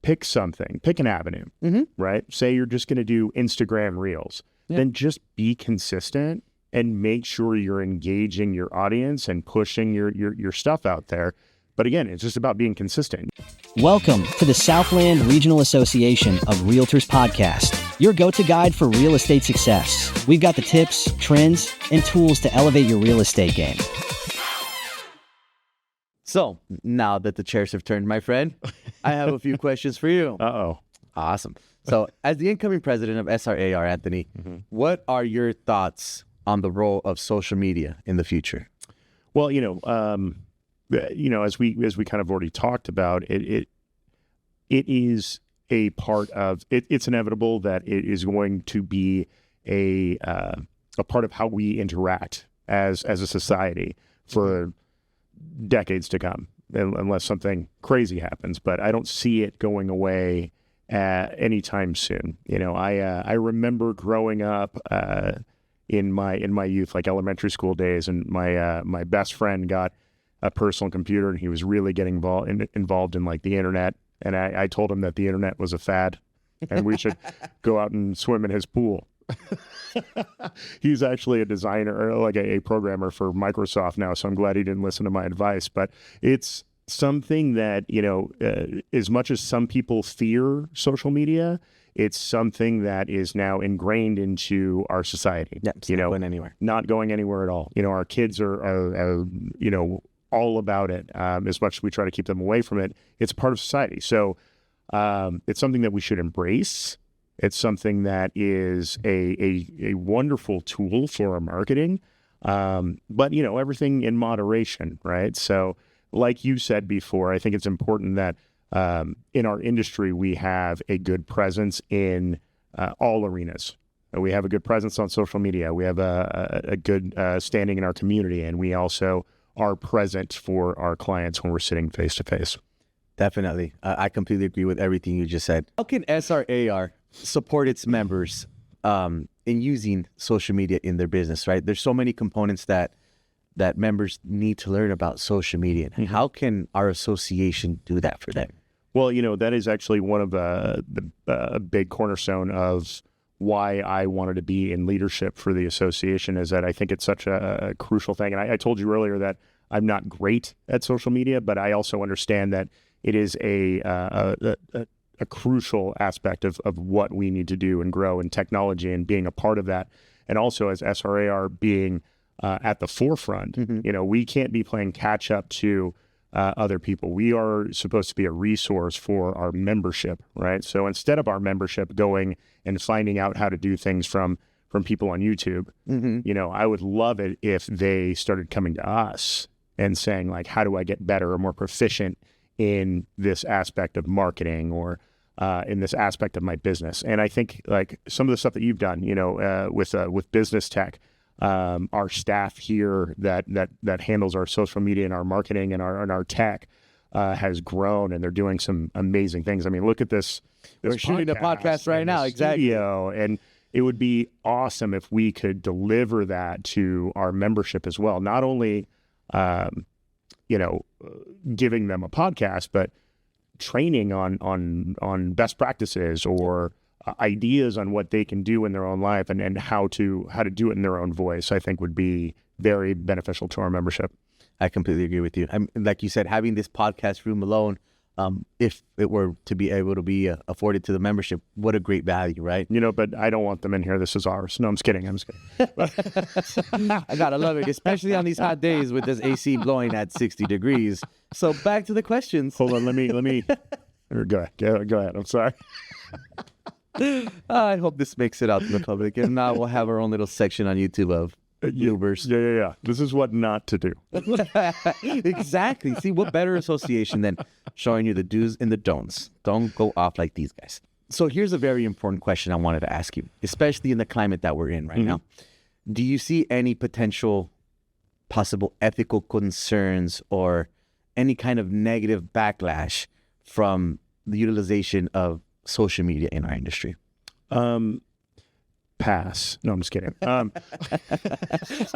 pick something, pick an avenue, right? Say you're just going to do Instagram Reels, then just be consistent and make sure you're engaging your audience and pushing your stuff out there. But again, it's just about being consistent. Welcome to the Southland Regional Association of Realtors podcast, your go-to guide for real estate success. We've got the tips, trends, and tools to elevate your real estate game. So now that the chairs have turned, my friend, I have a few questions for you. Uh-oh. Awesome. So as the incoming president of SRAR, Anthony, what are your thoughts on the role of social media in the future? Well, as we kind of already talked about, it is a part of it. It's inevitable that it is going to be a part of how we interact as a society for decades to come, unless something crazy happens. But I don't see it going away anytime soon. I remember growing up in my youth, like elementary school days, and my best friend got a personal computer, and he was really getting involved in like the internet. And I told him that the internet was a fad, and we should go out and swim in his pool. He's actually a designer, like a programmer for Microsoft now, so I'm glad he didn't listen to my advice. But it's something that, as much as some people fear social media, it's something that is now ingrained into our society. Yeah, it's not going anywhere. Not going anywhere at all. Our kids are all about it. As much as we try to keep them away from it, it's part of society. So it's something that we should embrace. It's something that is a wonderful tool for our marketing. But, everything in moderation, right? So like you said before, I think it's important that in our industry, we have a good presence in all arenas. We have a good presence on social media. We have a good standing in our community, and we also are present for our clients when we're sitting face to face. Definitely. I completely agree with everything you just said. How can SRAR support its members in using social media in their business, right? There's so many components that members need to learn about social media. And how can our association do that for them? Well, that is actually one of the big cornerstone of why I wanted to be in leadership for the association, is that I think it's such a crucial thing. And I told you earlier that I'm not great at social media, but I also understand that it is a crucial aspect of what we need to do and grow in technology and being a part of that. And also as SRAR being at the forefront, we can't be playing catch up to other people. We are supposed to be a resource for our membership, right? So instead of our membership going and finding out how to do things from people on YouTube, I would love it if they started coming to us and saying, like, how do I get better or more proficient in this aspect of marketing or in this aspect of my business? And I think like some of the stuff that you've done, with business tech, our staff here that handles our social media and our marketing and our tech has grown, and they're doing some amazing things. I mean, look at this. We're shooting a podcast right now, exactly. And it would be awesome if we could deliver that to our membership as well. Not only, giving them a podcast, but training on best practices or ideas on what they can do in their own life and how to do it in their own voice, I think would be very beneficial to our membership. I completely agree with you. Like you said, having this podcast room alone, if it were to be able to be afforded to the membership, what a great value, right? But I don't want them in here. This is ours. No, I'm just kidding. I gotta love it, especially on these hot days with this AC blowing at 60 degrees. So back to the questions. Hold on. Let me go ahead. I'm sorry. I hope this makes it out to the public. And now we'll have our own little section on YouTube of Ubers. Yeah. This is what not to do. Exactly. See, what better association than showing you the do's and the don'ts? Don't go off like these guys. So here's a very important question I wanted to ask you, especially in the climate that we're in right now. Do you see any potential possible ethical concerns or any kind of negative backlash from the utilization of social media in our industry? Pass. No, I'm just kidding. I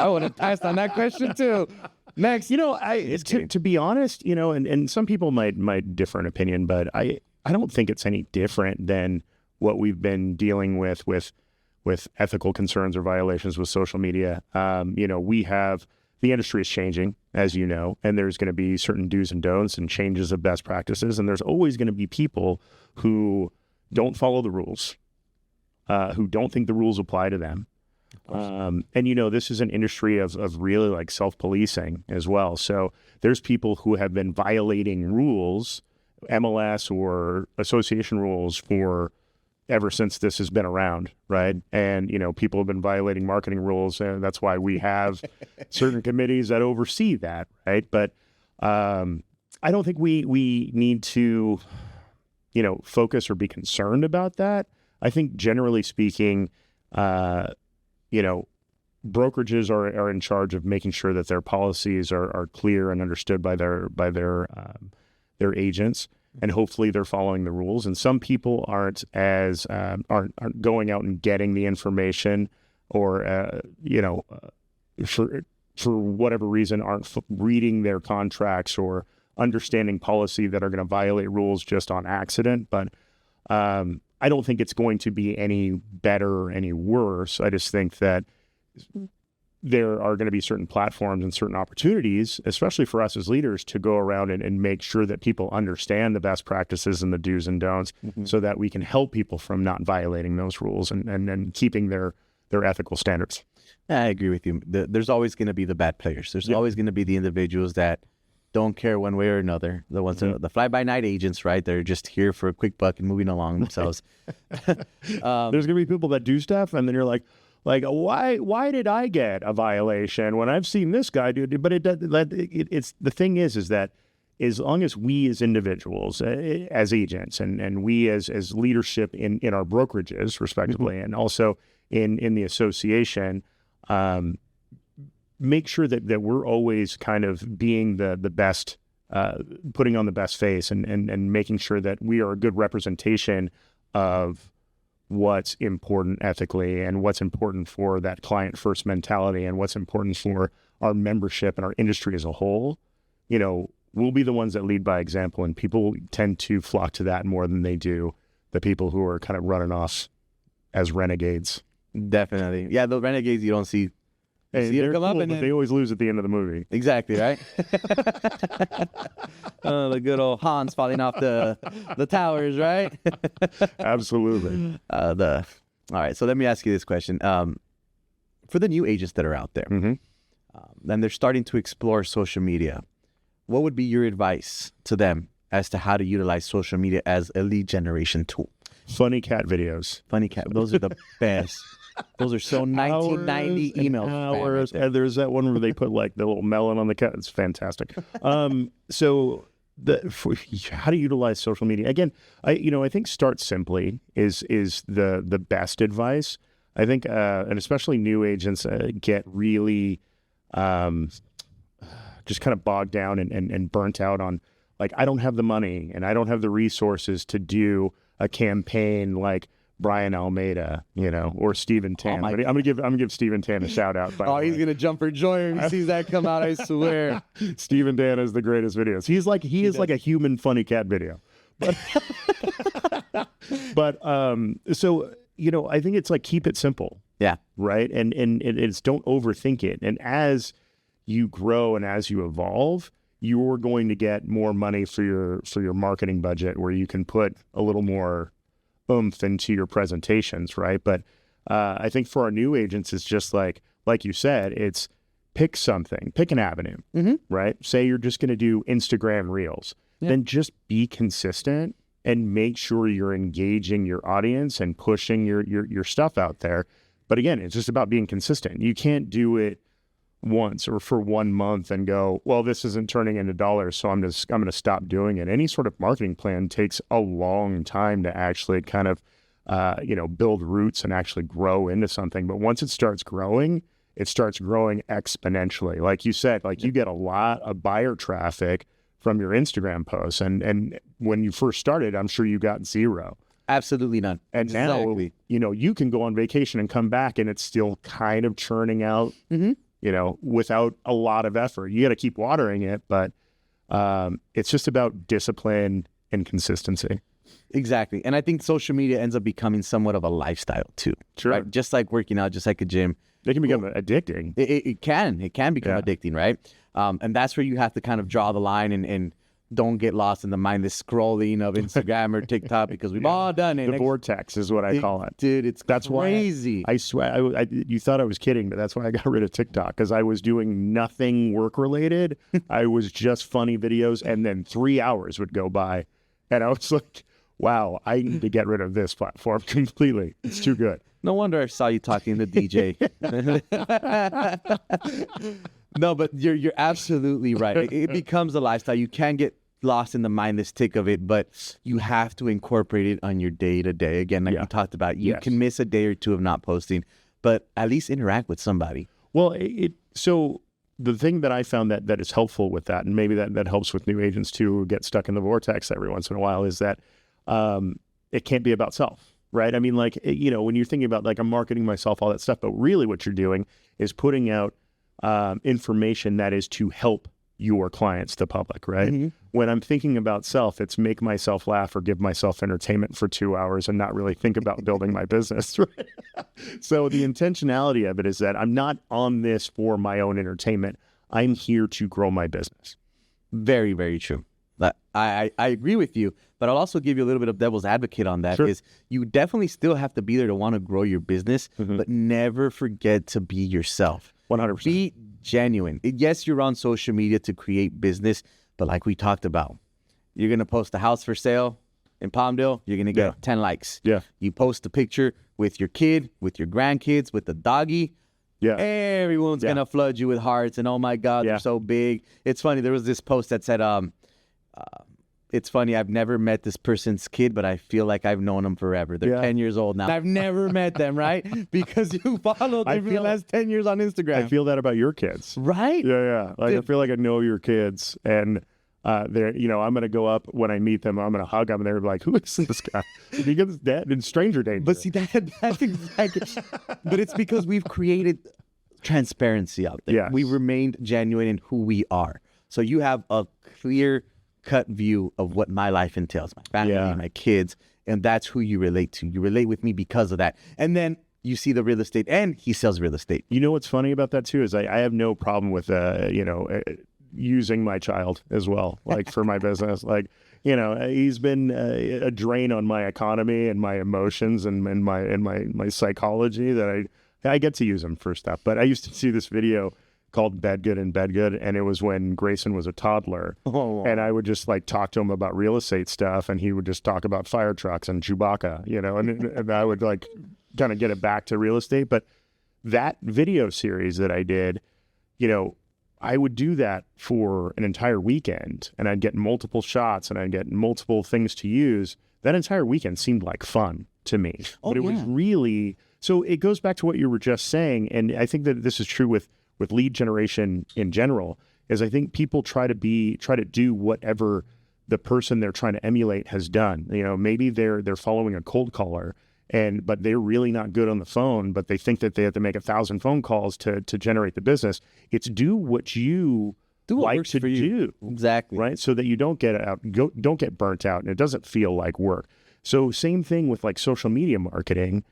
would have passed on that question too. Next. To be honest, and some people might differ in opinion, but I don't think it's any different than what we've been dealing with ethical concerns or violations with social media. The industry is changing, as you know, and there's going to be certain do's and don'ts and changes of best practices. And there's always going to be people who don't follow the rules, who don't think the rules apply to them. This is an industry of really like self-policing as well. So there's people who have been violating rules, MLS or association rules for ever since this has been around, right? And, people have been violating marketing rules, and that's why we have certain committees that oversee that, right? But I don't think we need to, focus or be concerned about that. I think generally speaking, brokerages are in charge of making sure that their policies are clear and understood by their agents, and hopefully they're following the rules. And some people aren't going out and getting the information, or for whatever reason aren't reading their contracts or understanding policy that are going to violate rules just on accident. But I don't think it's going to be any better or any worse. I just think that there are going to be certain platforms and certain opportunities, especially for us as leaders, to go around and make sure that people understand the best practices and the do's and don'ts, so that we can help people from not violating those rules and keeping their ethical standards. I agree with you. There's always going to be the bad players. There's always going to be the individuals that don't care one way or another. The ones that, the fly-by-night agents, right? They're just here for a quick buck and moving along themselves. There's going to be people that do stuff, and then you're like, why did I get a violation when I've seen this guy do it? But it's the thing is that as long as we as individuals, as agents, and we as leadership in our brokerages, respectively, and also in the association, make sure that we're always kind of being the best, putting on the best face, and making sure that we are a good representation of what's important ethically and what's important for that client first mentality and what's important for our membership and our industry as a whole. We'll be the ones that lead by example, and people tend to flock to that more than they do the people who are kind of running off as renegades. Definitely. Yeah, the renegades you don't see. They're cool, but they always lose at the end of the movie. Exactly, right? The good old Hans falling off the towers, right? Absolutely. All right, so let me ask you this question. For the new agents that are out there, then they're starting to explore social media, what would be your advice to them as to how to utilize social media as a lead generation tool? Funny cat videos. Funny cat. Those are the best. Those are so 1990 emails. Hours. And there's that one where they put like the little melon on the cat. It's fantastic. So how to utilize social media. Again, I think start simply is the best advice. I think, and especially new agents get really just kind of bogged down and burnt out on, like, I don't have the money and I don't have the resources to do a campaign like Brian Almeida, or Steven Tan. I'm gonna give Steven Tan a shout out. He's gonna jump for joy when he sees that come out. I swear. Steven Tan has the greatest videos. He is like a human funny cat video. But so I think it's like, keep it simple. Yeah. Right. And it's, don't overthink it. And as you grow and as you evolve, you're going to get more money for your marketing budget, where you can put a little more oomph into your presentations, right? But I think for our new agents, it's just like you said, it's pick an avenue, right? Say you're just going to do Instagram Reels, then just be consistent and make sure you're engaging your audience and pushing your stuff out there. But again, it's just about being consistent. You can't do it once or for 1 month and go, well, this isn't turning into dollars, so I'm going to stop doing it. Any sort of marketing plan takes a long time to actually kind of, build roots and actually grow into something. But once it starts growing exponentially. Like you said, you get a lot of buyer traffic from your Instagram posts. And when you first started, I'm sure you got zero. Absolutely none. And now, you can go on vacation and come back and it's still kind of churning out, without a lot of effort. You got to keep watering it, but it's just about discipline and consistency. Exactly. And I think social media ends up becoming somewhat of a lifestyle too. Sure. Right? Just like working out, just like a gym. They can become addicting. It can become Yeah. addicting, right? And that's where you have to kind of draw the line and don't get lost in the mindless scrolling of Instagram or TikTok, because we've all done it. The vortex is what I call it. Dude, it's That's crazy. why I swear, you thought I was kidding, but that's why I got rid of TikTok, because I was doing nothing work related. I was just funny videos, and then 3 hours would go by, and I was like, wow, I need to get rid of this platform completely. It's too good. No wonder I saw you talking to DJ. No, but you're absolutely right. It becomes a lifestyle. You can get lost in the mindless tick of it, but you have to incorporate it on your day to day. Again, like Yeah. we talked about, you Yes. can miss a day or two of not posting, but at least interact with somebody. Well, so the thing that I found that is helpful with that, and maybe that helps with new agents too, who get stuck in the vortex every once in a while, is that it can't be about self, right? I mean, like, when you're thinking about like, I'm marketing myself, all that stuff, but really what you're doing is putting out information that is to help your clients, the public, right? Mm-hmm. When I'm thinking about self, it's make myself laugh or give myself entertainment for 2 hours and not really think about building my business. Right? So the intentionality of it is that I'm not on this for my own entertainment. I'm here to grow my business. Very, very true. But I agree with you, but I'll also give you a little bit of devil's advocate on that. Sure. Is you definitely still have to be there to want to grow your business, but never forget to be yourself. 100%. Be genuine. Yes, you're on social media to create business, but like we talked about, you're going to post a house for sale in Palmdale, you're going to get 10 likes. Yeah. You post a picture with your kid, with your grandkids, with the doggy, Yeah. everyone's going to flood you with hearts and, oh my God, Yeah. they're so big. It's funny. There was this post that said, it's funny, I've never met this person's kid, but I feel like I've known them forever. They're Yeah. 10 years old now. I've never met them, right? Because you followed I them for the feel- last 10 years on Instagram. I feel that about your kids. right? Yeah. Like, I feel like I know your kids, and they're, I'm going to go up when I meet them. I'm going to hug them, and they're like, "Who is this guy?" Because that in stranger danger. But see, that's exactly. But it's because we've created transparency out there. Yes. We remained genuine in who we are. So you have a clear cut view of what my life entails, my family, Yeah. my kids, and that's who you relate to. You relate with me because of that. And then you see the real estate, and he sells real estate. You know what's funny about that too is I have no problem with using my child as well, like for my business. Like, he's been a drain on my economy and my emotions and my psychology that I get to use him for stuff. But I used to see this video called Bed Good and Bed Good, and it was when Grayson was a toddler. Oh. And I would just like talk to him about real estate stuff, and he would just talk about fire trucks and Chewbacca, and I would like kind of get it back to real estate. But that video series that I did, I would do that for an entire weekend, and I'd get multiple shots and I'd get multiple things to use. That entire weekend seemed like fun to me, but it was yeah. really, so it goes back to what you were just saying. And I think that this is true with lead generation in general, is I think people try to do whatever the person they're trying to emulate has done. Maybe they're following a cold caller, but they're really not good on the phone, but they think that they have to make 1,000 phone calls to generate the business. It's do what you Do what like works to for you. do, Exactly. right? So that you don't get burnt out, and it doesn't feel like work. So same thing with like social media marketing,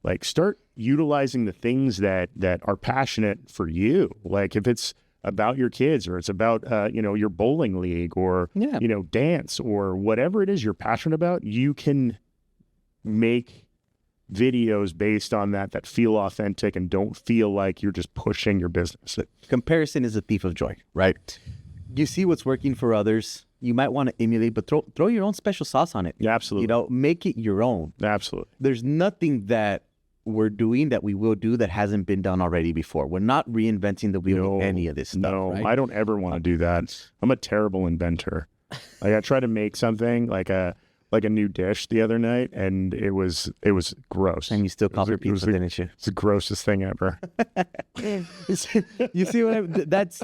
like start utilizing the things that are passionate for you. Like if it's about your kids, or it's about, your bowling league, or, Yeah. dance, or whatever it is you're passionate about, you can make videos based on that feel authentic and don't feel like you're just pushing your business. Comparison is a thief of joy, right? You see what's working for others. You might want to emulate, but throw your own special sauce on it. Yeah, absolutely. Make it your own. Absolutely. There's nothing that we're doing that we will do that hasn't been done already before. We're not reinventing the wheel with any of this stuff. No, right? I don't ever want to do that. I'm a terrible inventor. Like I tried to make something like a new dish the other night, and it was gross. And you still called her It was pizza, didn't you? It's the grossest thing ever. You see what that's,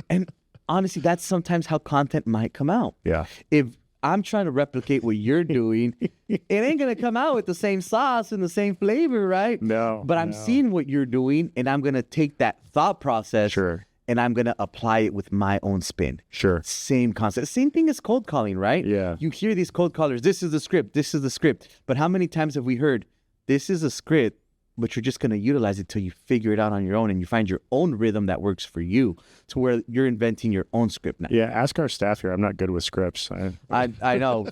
and honestly, that's sometimes how content might come out. Yeah. If I'm trying to replicate what you're doing, it ain't going to come out with the same sauce and the same flavor, right? No. But I'm no. seeing what you're doing, and I'm going to take that thought process Sure. and I'm going to apply it with my own spin. Sure. Same concept. Same thing as cold calling, right? Yeah. You hear these cold callers, this is the script, this is the script. But how many times have we heard, this is a script, but you're just going to utilize it till you figure it out on your own and you find your own rhythm that works for you, to where you're inventing your own script now. Yeah, ask our staff here. I'm not good with scripts. I know.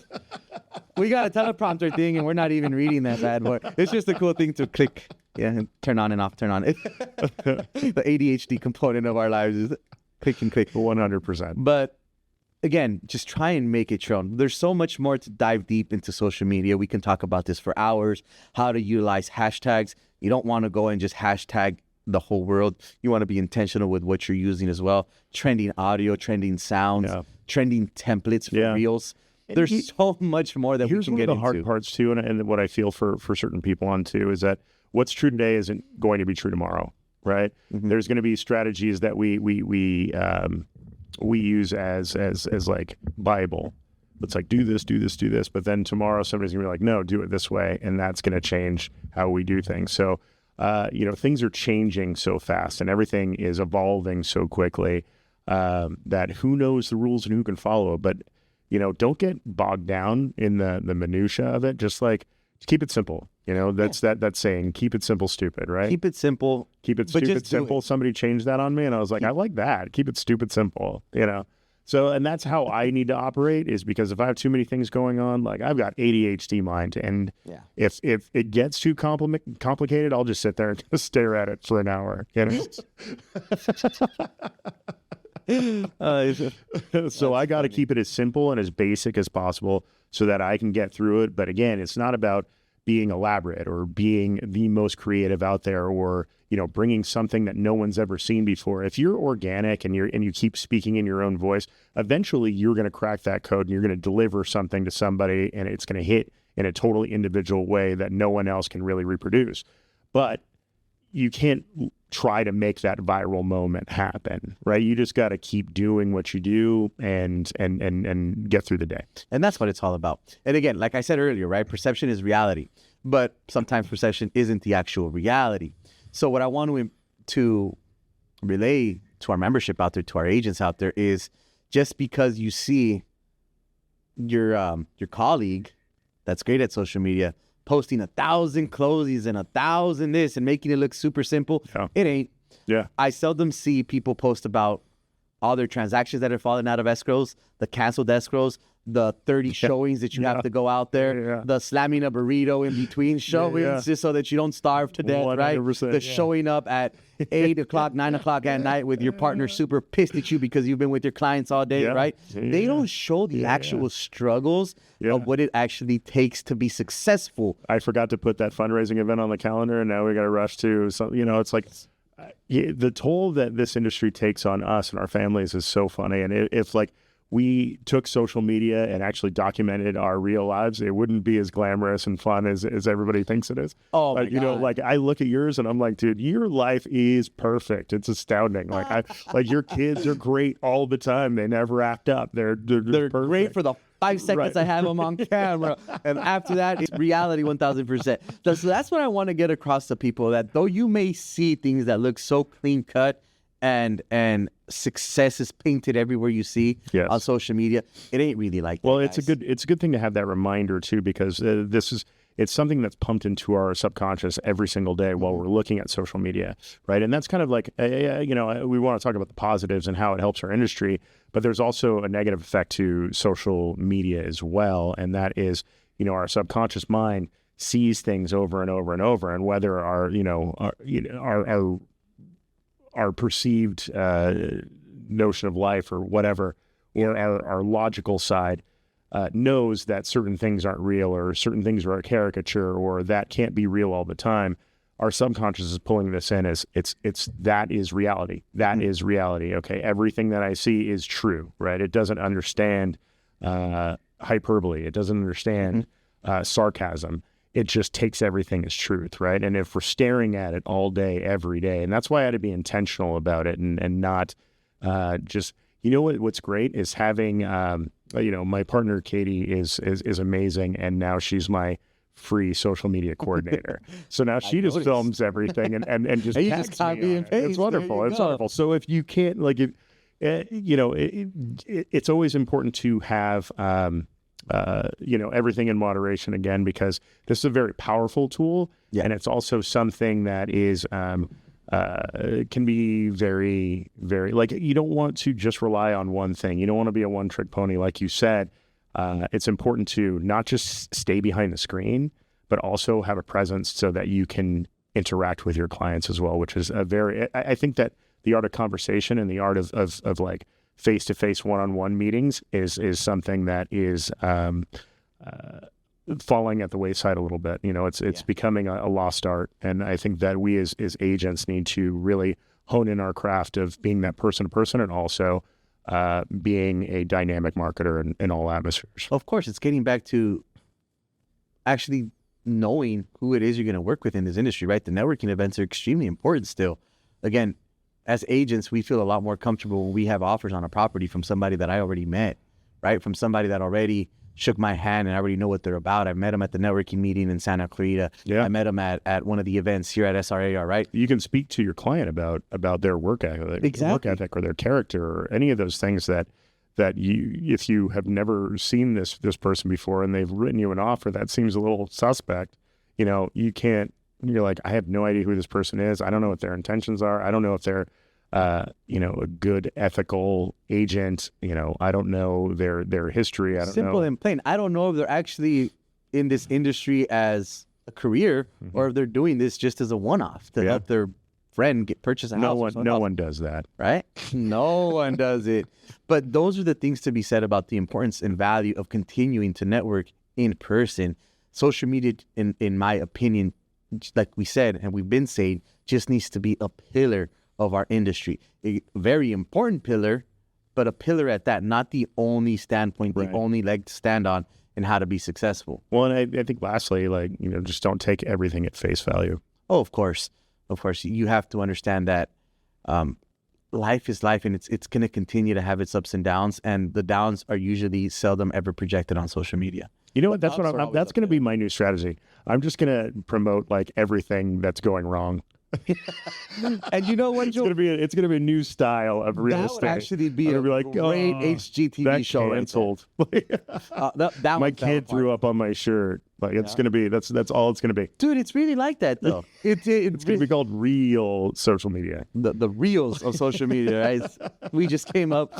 We got a teleprompter thing and we're not even reading that bad boy. It's just a cool thing to click, and turn on and off, turn on. The ADHD component of our lives is click and click. 100%. But again, just try and make it your own. There's so much more to dive deep into social media. We can talk about this for hours, how to utilize hashtags. You don't want to go and just hashtag the whole world. You want to be intentional with what you're using as well. Trending audio, trending sounds, trending templates for reels. There's so much more that we can get into. Here's one of the hard parts too, and what I feel for certain people on too, is that what's true today isn't going to be true tomorrow, right? Mm-hmm. There's going to be strategies that we use as like Bible. It's like, do this, but then tomorrow somebody's gonna be like, no, do it this way, and that's gonna change how we do things. So, things are changing so fast, and everything is evolving so quickly that who knows the rules and who can follow it. But don't get bogged down in the minutia of it. Just keep it simple. That's that saying, keep it simple, stupid, right? Keep it simple. Keep it stupid, simple. Somebody changed that on me, and I was like, I like that. Keep it stupid, simple, So, and that's how I need to operate, is because if I have too many things going on, like I've got ADHD mind, and if it gets too complicated, I'll just sit there and just stare at it for an hour, So I got to keep it as simple and as basic as possible so that I can get through it. But again, it's not about being elaborate or being the most creative out there, or bringing something that no one's ever seen before. If you're organic and you keep speaking in your own voice, eventually you're going to crack that code and you're going to deliver something to somebody, and it's going to hit in a totally individual way that no one else can really reproduce. But you can't try to make that viral moment happen, right? You just got to keep doing what you do and get through the day. And that's what it's all about. And again, like I said earlier, right? Perception is reality, but sometimes perception isn't the actual reality. So what I want to relay to our membership out there, to our agents out there, is just because you see your colleague that's great at social media posting 1,000 closes and 1,000 this and making it look super simple, it ain't. Yeah. I seldom see people post about all their transactions that are falling out of escrows, the canceled escrows, the 30 showings that you have to go out there, the slamming a burrito in between showings just so that you don't starve to death, right? The showing up at 8 o'clock, 9 o'clock at night with your partner super pissed at you because you've been with your clients all day, right? They don't show the actual struggles of what it actually takes to be successful. I forgot to put that fundraising event on the calendar, and now we got to rush to something. It's like the toll that this industry takes on us and our families is so funny. And if we took social media and actually documented our real lives, it wouldn't be as glamorous and fun as everybody thinks it is. Oh, my God. I look at yours and I'm like, dude, your life is perfect. It's astounding. Your kids are great all the time. They never act up. They're great for the 5 seconds I have them on camera. And after that, it's reality 1,000%. So that's what I want to get across to people, that though you may see things that look so clean cut and success is painted everywhere you see on social media, it ain't really like that. Well, it's a good thing to have that reminder too, because it's something that's pumped into our subconscious every single day while we're looking at social media, right? And that's kind of like, we want to talk about the positives and how it helps our industry, but there's also a negative effect to social media as well, and that is, our subconscious mind sees things over and over and over, and whether our perceived notion of life or whatever, or our logical side knows that certain things aren't real, or certain things are a caricature, or that can't be real all the time. Our subconscious is pulling this in as that is reality. That is reality. Okay, everything that I see is true, right? It doesn't understand hyperbole. It doesn't understand sarcasm. It just takes everything as truth, right? And if we're staring at it all day, every day, and that's why I had to be intentional about it and not just, what's great is having, my partner, Katie, is amazing. And now she's my free social media coordinator. So now she just noticed. films everything and just And you tags just copy me on and it. paste. It's There wonderful. you It's go. wonderful. So if you can't it's always important to have everything in moderation again, because this is a very powerful tool, and it's also something that is can be very, very, like, you don't want to just rely on one thing. You don't want to be a one-trick pony, like you said. It's important to not just stay behind the screen, but also have a presence so that you can interact with your clients as well, which is I think that the art of conversation and the art of like face-to-face one-on-one meetings is something that is falling at the wayside a little bit. It's becoming a lost art. And I think that we as agents need to really hone in our craft of being that person to person, and also being a dynamic marketer in all atmospheres. Of course, it's getting back to actually knowing who it is you're going to work with in this industry, right? The networking events are extremely important still. Again, as agents, we feel a lot more comfortable when we have offers on a property from somebody that I already met, right? From somebody that already shook my hand and I already know what they're about. I met them at the networking meeting in Santa Clarita. Yeah. I met them at one of the events here at SRAR, right? You can speak to your client about their work ethic or their character or any of those things that you, if you have never seen this person before and they've written you an offer that seems a little suspect, you're like, I have no idea who this person is. I don't know what their intentions are. I don't know if they're a good ethical agent. I don't know their history. I don't know. Simple and plain. I don't know if they're actually in this industry as a career or if they're doing this just as a one-off to help their friend purchase a house. No one does that. Right? No one does it. But those are the things to be said about the importance and value of continuing to network in person. Social media, in my opinion, like we said, and we've been saying, just needs to be a pillar of our industry. A very important pillar, but a pillar at that, not the only standpoint, the only leg to stand on in how to be successful. Well, and I think lastly, just don't take everything at face value. Oh, of course. Of course. You have to understand that life is life, and it's going to continue to have its ups and downs, and the downs are usually seldom ever projected on social media. You know what? That's that's going to be my new strategy. I'm just going to promote everything that's going wrong. And you know what, Joe? It's gonna be a new style of real estate. That would actually be a like, great HGTV show. Canceled. That my kid threw up on my shirt. It's gonna be that's all it's gonna be. Dude, it's really like that though. It's gonna be called real social media. The reels of social media, right? We just came up.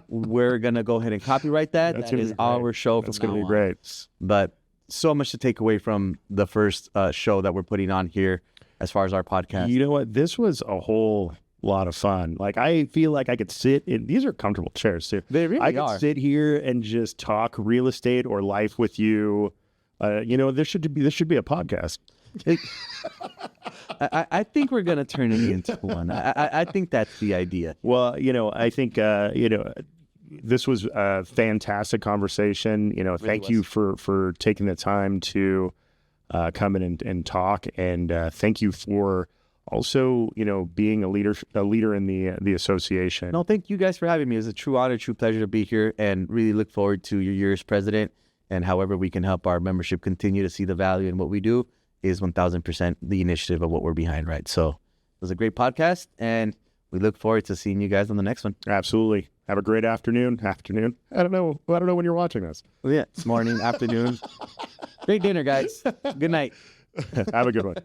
We're gonna go ahead and copyright that. That is our show. That's gonna be great. But so much to take away from the first show that we're putting on here as far as our podcast. You know what? This was a whole lot of fun. I feel like I could sit in, these are comfortable chairs too. They really I could sit here and just talk real estate or life with you. This should be a podcast. I think we're going to turn it into one. I think that's the idea. Well, I think, this was a fantastic conversation. Thank you for taking the time to come in and talk, and thank you for also being a leader in the association. No, thank you guys for having me. It's a true honor, true pleasure to be here, and really look forward to your year as president, and however we can help our membership continue to see the value in what we do is 1000% the initiative of what we're behind, right? So it was a great podcast, and we look forward to seeing you guys on the next one. Absolutely. Have a great afternoon. I don't know when you're watching this. Yeah, it's morning, afternoon. Great dinner, guys. Good night. Have a good one.